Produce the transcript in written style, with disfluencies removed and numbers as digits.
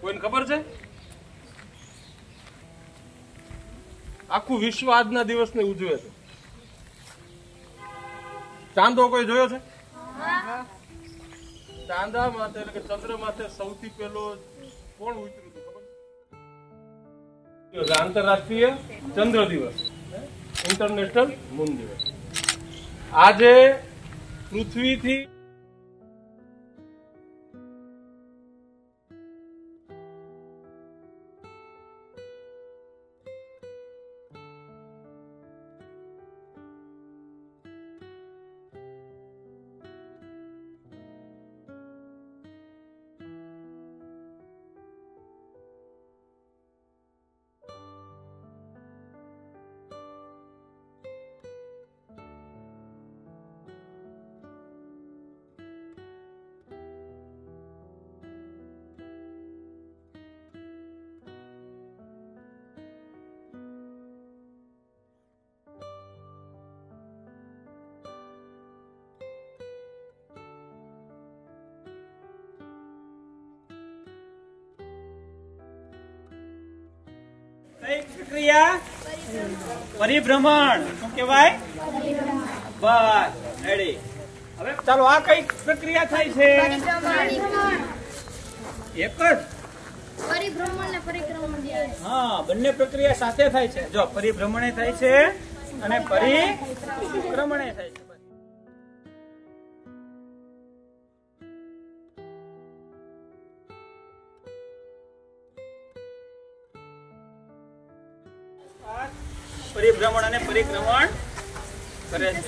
કોઈને ખબર છે? આખું વિશ્વ આજના દિવસને ઉજવે છે. ચાંદો કોઈ જોયો છે? ચાંદા માથે એટલે કે ચંદ્ર માથે સૌથી પહેલો કોણ ઉતર્યું હતું ખબર? આંતરરાષ્ટ્રીય ચંદ્ર દિવસ, ઇન્ટરનેશનલ મૂન દિવસ. આજે પૃથ્વીથી પ્રક્રિયા પરિભ્રમણ. શું કહેવાય? બસ રેડી. હવે ચાલો, આ કઈ પ્રક્રિયા થાય છે? એક જ. પરિભ્રમણ ને પરિક્રમણ. હા, બંને પ્રક્રિયા સાથે થાય છે. જો પરિભ્રમણે થાય છે અને પરિક્રમણે થાય છે. પરિભ્રમણ અને પરિક્રમણ કરે છે.